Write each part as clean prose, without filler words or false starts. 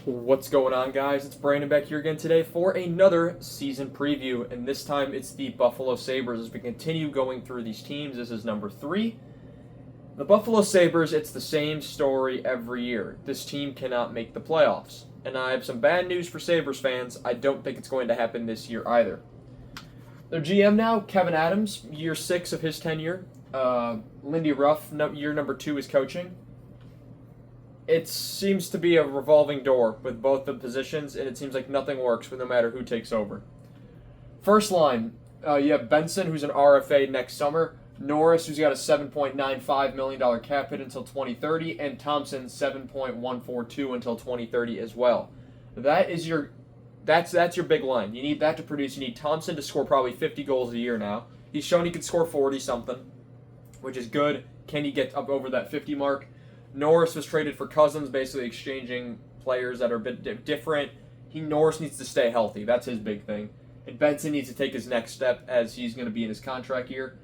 What's going on, guys? It's Brandon back here again today for another season preview, and this time it's the Buffalo Sabres as we continue going through these teams. This is number 3. The Buffalo Sabres, it's the same story every year. This team cannot make the playoffs, and I have some bad news for Sabres fans. I don't think it's going to happen this year either. Their GM now, Kevin Adams, year 6 of his tenure. Lindy Ruff, year number 2 is coaching. It seems to be a revolving door with both the positions, and it seems like nothing works with no matter who takes over. First line, you have Benson, who's an RFA next summer, Norris, who's got a $7.95 million cap hit until 2030, and Thompson, $7.142 until 2030 as well. That's your big line. You need that to produce. You need Thompson to score probably 50 goals a year now. He's shown he can score 40-something, which is good. Can he get up over that 50 mark? Norris was traded for Cousins, basically exchanging players that are a bit different. Norris needs to stay healthy. That's his big thing. And Benson needs to take his next step as he's going to be in his contract year.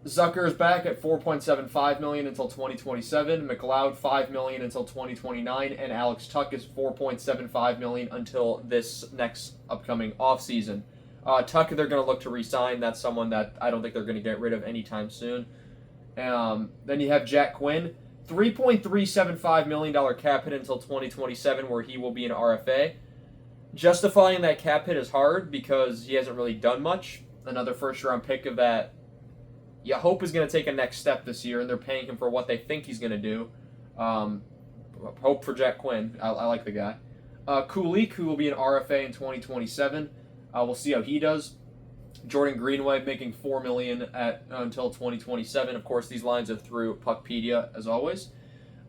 Zucker is back at $4.75 million until 2027. McLeod, $5 million until 2029. And Alex Tuch is $4.75 million until this next upcoming offseason. Tuch, they're going to look to re-sign. That's someone that I don't think they're going to get rid of anytime soon. Then you have Jack Quinn. $3.375 million cap hit until 2027, where he will be an RFA. Justifying that cap hit is hard because he hasn't really done much. Another first-round pick of that you hope is going to take a next step this year, and they're paying him for what they think he's going to do. Hope for Jack Quinn. I like the guy. Kulik, who will be an RFA in 2027. We'll see how he does. Jordan Greenway making $4 million until 2027. Of course, these lines are through Puckpedia, as always.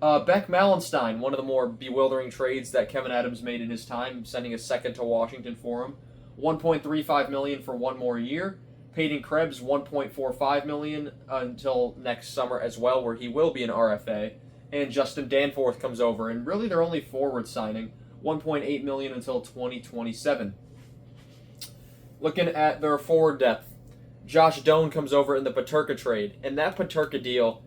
Beck Malenstein, one of the more bewildering trades that Kevin Adams made in his time, sending a second to Washington for him. $1.35 million for one more year. Peyton Krebs, $1.45 million until next summer as well, where he will be an RFA. And Justin Danforth comes over, and really their only forward signing, $1.8 million until 2027. Looking at their forward depth, Josh Doan comes over in the Peterka trade. And that Peterka deal,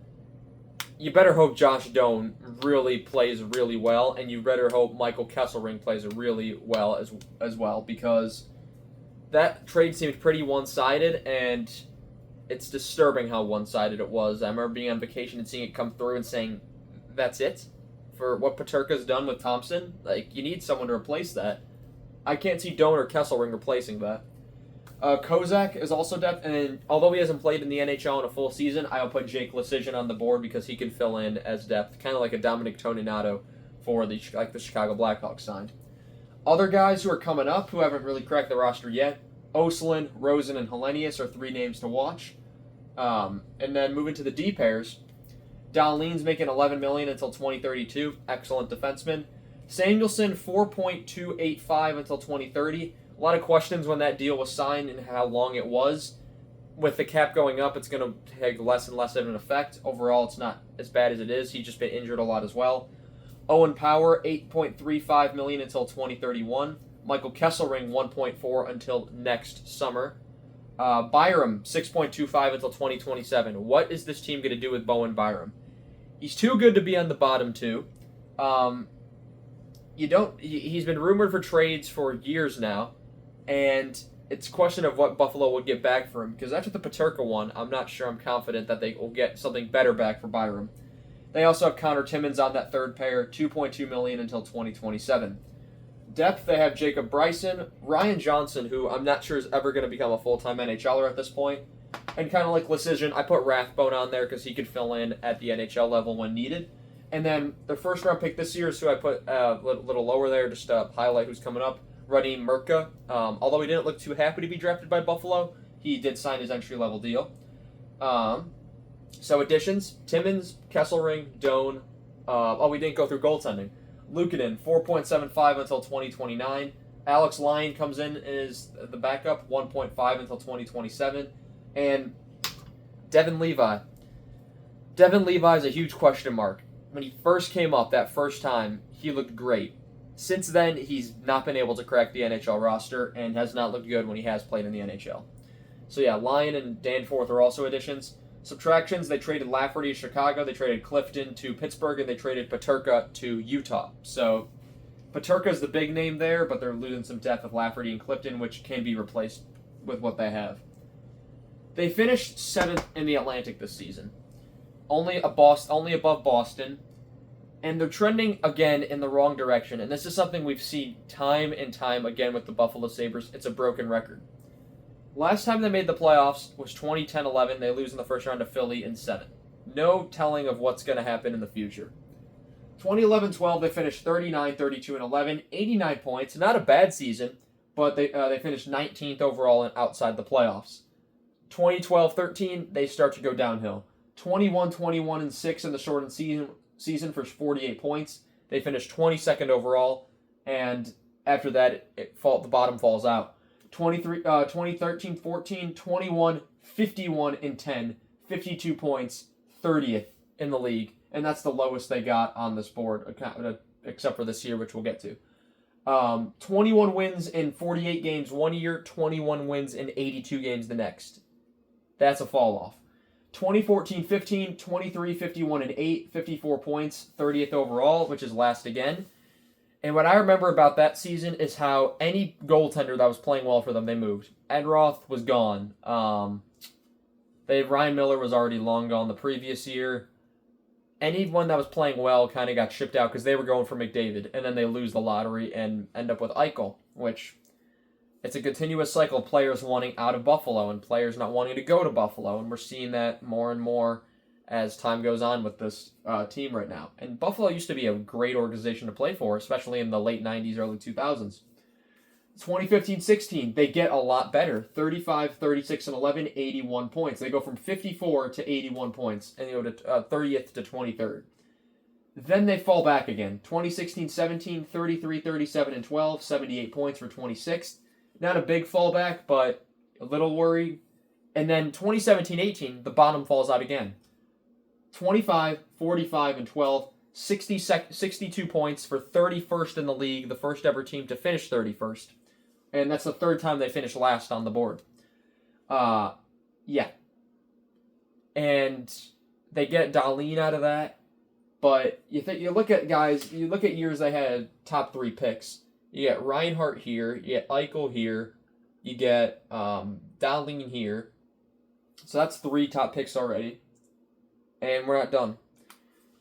you better hope Josh Doan really plays really well, and you better hope Michael Kesselring plays really well as well, because that trade seemed pretty one-sided, and it's disturbing how one-sided it was. I remember being on vacation and seeing it come through and saying, that's it? For what Peterka's done with Thompson? Like, you need someone to replace that. I can't see Doan or Kesselring replacing that. Kozak is also depth, and although he hasn't played in the NHL in a full season, I'll put Jake Lecision on the board because he can fill in as depth, kind of like a Dominic Toninato for the Chicago Blackhawks signed. Other guys who are coming up who haven't really cracked the roster yet, Oslin, Rosen, and Hellenius are 3 names to watch. And then moving to the D pairs, Dahlin's making $11 million until 2032, excellent defenseman. Samuelson, $4.285 until 2030. A lot of questions when that deal was signed and how long it was. With the cap going up, it's going to take less and less of an effect. Overall, it's not as bad as it is. He's just been injured a lot as well. Owen Power, $8.35 million until 2031. Michael Kesselring, $1.4 until next summer. Byram, $6.25 until 2027. What is this team going to do with Bowen Byram? He's too good to be on the bottom two. He's been rumored for trades for years now, and it's a question of what Buffalo would get back for him, because after the Peterka one, I'm not sure I'm confident that they will get something better back for Byram. They also have Connor Timmins on that third pair, $2.2 million until 2027. Depth, they have Jacob Bryson, Ryan Johnson, who I'm not sure is ever going to become a full-time NHLer at this point, and kind of like Lecision, I put Rathbone on there because he could fill in at the NHL level when needed. And then the first-round pick this year is who I put a little lower there, just to highlight who's coming up, Radim Murka. Although he didn't look too happy to be drafted by Buffalo, he did sign his entry-level deal. So additions, Timmins, Kesselring, Doan. We didn't go through goaltending. Luukkonen, $4.75 until 2029. Alex Lyon comes in as the backup, $1.5 until 2027. And Devin Levi. Devin Levi is a huge question mark. When he first came up that first time, he looked great. Since then, he's not been able to crack the NHL roster and has not looked good when he has played in the NHL. So yeah, Lyon and Danforth are also additions. Subtractions, they traded Lafferty to Chicago, they traded Clifton to Pittsburgh, and they traded Peterka to Utah. So Paterka's the big name there, but they're losing some depth with Lafferty and Clifton, which can be replaced with what they have. They finished 7th in the Atlantic this season, only above Boston, and they're trending again in the wrong direction. And this is something we've seen time and time again with the Buffalo Sabres. It's a broken record. Last time they made the playoffs was 2010-11. They lose in the first round to Philly in 7. No telling of what's going to happen in the future. 2011-12, they finished 39, 32, and 11, 89 points. Not a bad season, but they finished 19th overall and outside the playoffs. 2012-13, they start to go downhill. 21, and 6 in the shortened season for 48 points. They finished 22nd overall, and after that, the bottom falls out. 2013-14, 21, 51, and 10, 52 points, 30th in the league, and that's the lowest they got on this board, except for this year, which we'll get to. 21 wins in 48 games one year, 21 wins in 82 games the next. That's a fall off. 2014-15, 23, 51, and 8, 54 points, 30th overall, which is last again. And what I remember about that season is how any goaltender that was playing well for them, they moved. Ed Roth was gone. Ryan Miller was already long gone the previous year. Anyone that was playing well kind of got shipped out because they were going for McDavid, and then they lose the lottery and end up with Eichel, which it's a continuous cycle of players wanting out of Buffalo and players not wanting to go to Buffalo, and we're seeing that more and more as time goes on with this team right now. And Buffalo used to be a great organization to play for, especially in the late 90s, early 2000s. 2015-16, they get a lot better. 35, 36, and 11, 81 points. They go from 54 to 81 points, and they go to 30th to 23rd. Then they fall back again. 2016-17, 33, 37, and 12, 78 points for 26th. Not a big fallback, but a little worried. And then 2017-18, the bottom falls out again. 25, 45, and 12, 62 points for 31st in the league, the first ever team to finish 31st. And that's the third time they finished last on the board. Yeah. And they get Dahlin out of that. But you look at years they had top 3 picks. You get Reinhart here, you get Eichel here, you get Dahlin here. So that's 3 top picks already. And we're not done.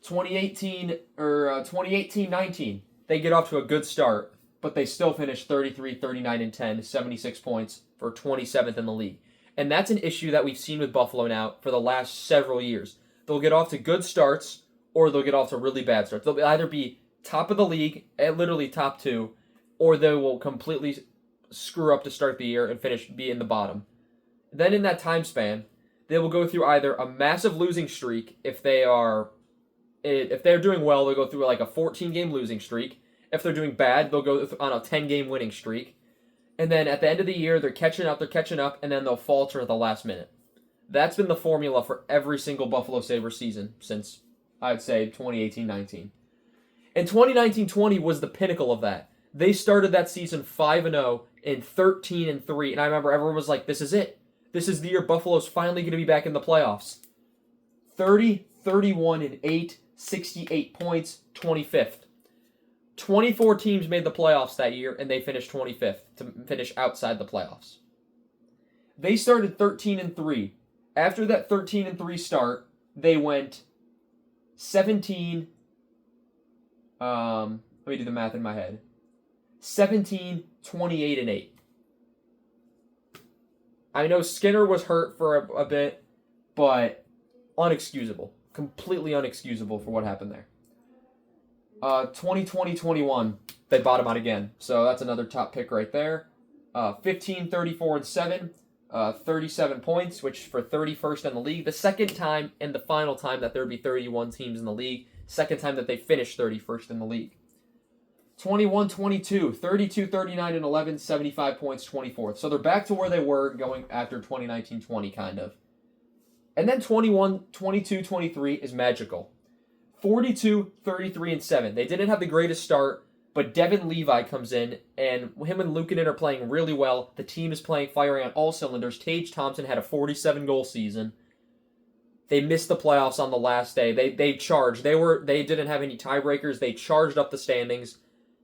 2018-19, they get off to a good start, but they still finish 33, 39, and 10, 76 points for 27th in the league. And that's an issue that we've seen with Buffalo now for the last several years. They'll get off to good starts, or they'll get off to really bad starts. They'll either be top of the league, literally top 2, or they will completely screw up to start the year and be in the bottom. Then in that time span, they will go through either a massive losing streak if they're doing well, they'll go through like a 14-game losing streak. If they're doing bad, they'll go on a 10-game winning streak. And then at the end of the year, they're catching up, and then they'll falter at the last minute. That's been the formula for every single Buffalo Sabres season since, I'd say, 2018-19. And 2019-20 was the pinnacle of that. They started that season 5-0 and 13-3, and I remember everyone was like, this is it. This is the year Buffalo's finally going to be back in the playoffs. 30, 31, and 8, 68 points, 25th. 24 teams made the playoffs that year, and they finished 25th to finish outside the playoffs. They started 13-3. After that 13-3 start, they went 17. Let me do the math in my head. 17, 28, and 8. I know Skinner was hurt for a bit, but unexcusable. Completely unexcusable for what happened there. 2020-21, they bottom out again. So that's another top pick right there. 15, 34, and 7. 37 points, which for 31st in the league. The second time and the final time that there would be 31 teams in the league. Second time that they finished 31st in the league. 21-22, 32, 39, and 11, 75 points, 24th. So they're back to where they were going after 2019-20, kind of. And then 22-23 is magical. 42, 33, and 7. They didn't have the greatest start, but Devin Levi comes in, and him and Luukkonen are playing really well. The team is firing on all cylinders. Tage Thompson had a 47-goal season. They missed the playoffs on the last day. They charged. They didn't have any tiebreakers. They charged up the standings.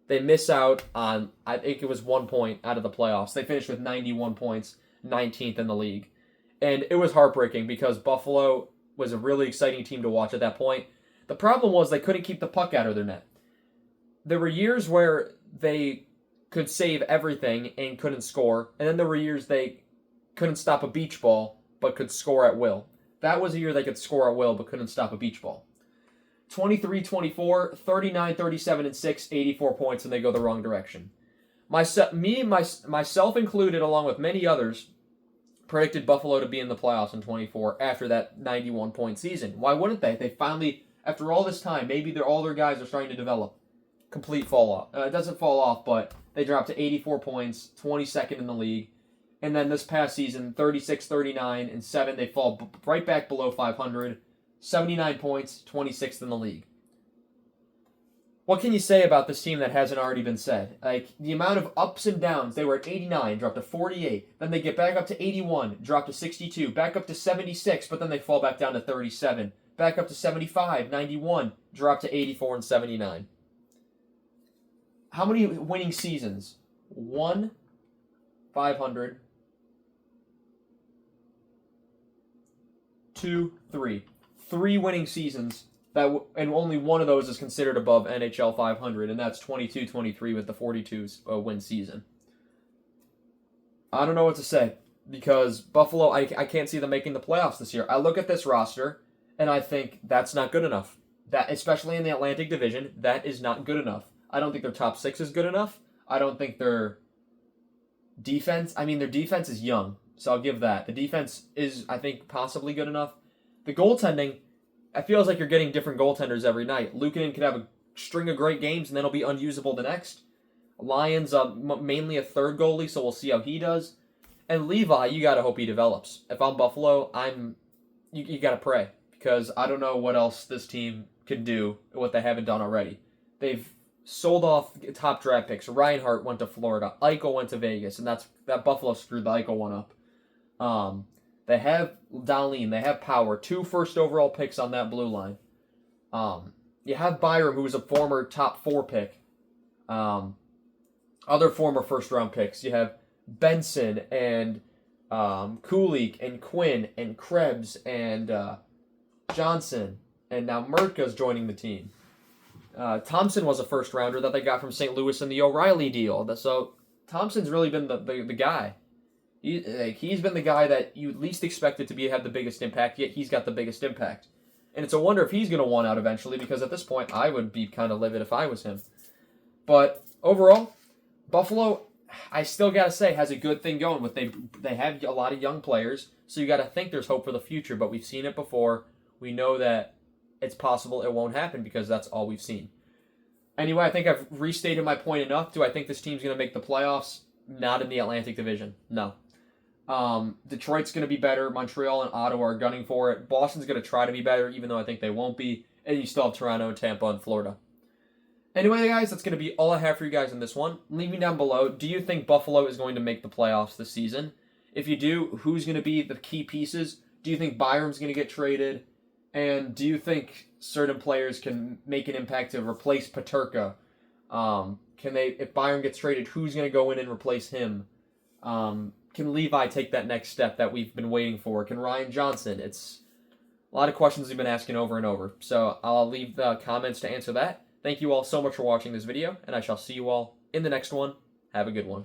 They miss out on, I think it was 1 point out of the playoffs. They finished with 91 points, 19th in the league. And it was heartbreaking because Buffalo was a really exciting team to watch at that point. The problem was they couldn't keep the puck out of their net. There were years where they could save everything and couldn't score, and then there were years they couldn't stop a beach ball but could score at will. That was a year they could score at will but couldn't stop a beach ball. 23-24, 39-37 and 6, 84 points, and they go the wrong direction. Myself included, along with many others, predicted Buffalo to be in the playoffs in 24 after that 91-point season. Why wouldn't they? They finally, after all this time, maybe all their guys are starting to develop. Complete fall off. It doesn't fall off, but they dropped to 84 points, 22nd in the league. And then this past season, 36, 39, and 7, they fall right back below 500. 79 points, 26th in the league. What can you say about this team that hasn't already been said? Like, the amount of ups and downs. They were at 89, dropped to 48. Then they get back up to 81, drop to 62. Back up to 76, but then they fall back down to 37. Back up to 75, 91, drop to 84 and 79. How many winning seasons? 1, 500. 2, 3. 3 winning seasons, and only one of those is considered above NHL 500, and that's 22-23 with the 42 win season. I don't know what to say, because Buffalo, I can't see them making the playoffs this year. I look at this roster, and I think that's not good enough. That, especially in the Atlantic Division, that is not good enough. I don't think their top 6 is good enough. I don't think their defense, their defense is young, so I'll give that. The defense is, I think, possibly good enough. The goaltending, it feels like you're getting different goaltenders every night. Luukkonen could have a string of great games, and then he'll be unusable the next. Lions, mainly a third goalie, so we'll see how he does. And Levi, you got to hope he develops. If I'm Buffalo, you got to pray, because I don't know what else this team can do, what they haven't done already. They've sold off top draft picks. Reinhart went to Florida. Eichel went to Vegas, and that Buffalo screwed the Eichel one up. They have Dahlin. They have Power. 2 first overall picks on that blue line. You have Byram, who was a former top 4 pick. Other former first-round picks. You have Benson and Kulik and Quinn and Krebs and Johnson. And now Mertka's joining the team. Thompson was a first-rounder that they got from St. Louis in the O'Reilly deal. So Thompson's really been the guy. He's been the guy that you least expected to have the biggest impact, yet he's got the biggest impact. And it's a wonder if he's going to want out eventually, because at this point, I would be kind of livid if I was him. But overall, Buffalo, I still got to say, has a good thing going. They have a lot of young players, so you got to think there's hope for the future, but we've seen it before. We know that it's possible it won't happen because that's all we've seen. Anyway, I think I've restated my point enough. Do I think this team's going to make the playoffs? Not in the Atlantic Division. No. Detroit's going to be better. Montreal and Ottawa are gunning for it. Boston's going to try to be better, even though I think they won't be. And you still have Toronto and Tampa and Florida. Anyway, guys, that's going to be all I have for you guys in this one. Leave me down below. Do you think Buffalo is going to make the playoffs this season? If you do, who's going to be the key pieces? Do you think Byram's going to get traded? And do you think certain players can make an impact to replace Peterka? If Byram gets traded, who's going to go in and replace him? Can Levi take that next step that we've been waiting for? Can Ryan Johnson? It's a lot of questions we've been asking over and over. So I'll leave the comments to answer that. Thank you all so much for watching this video, and I shall see you all in the next one. Have a good one.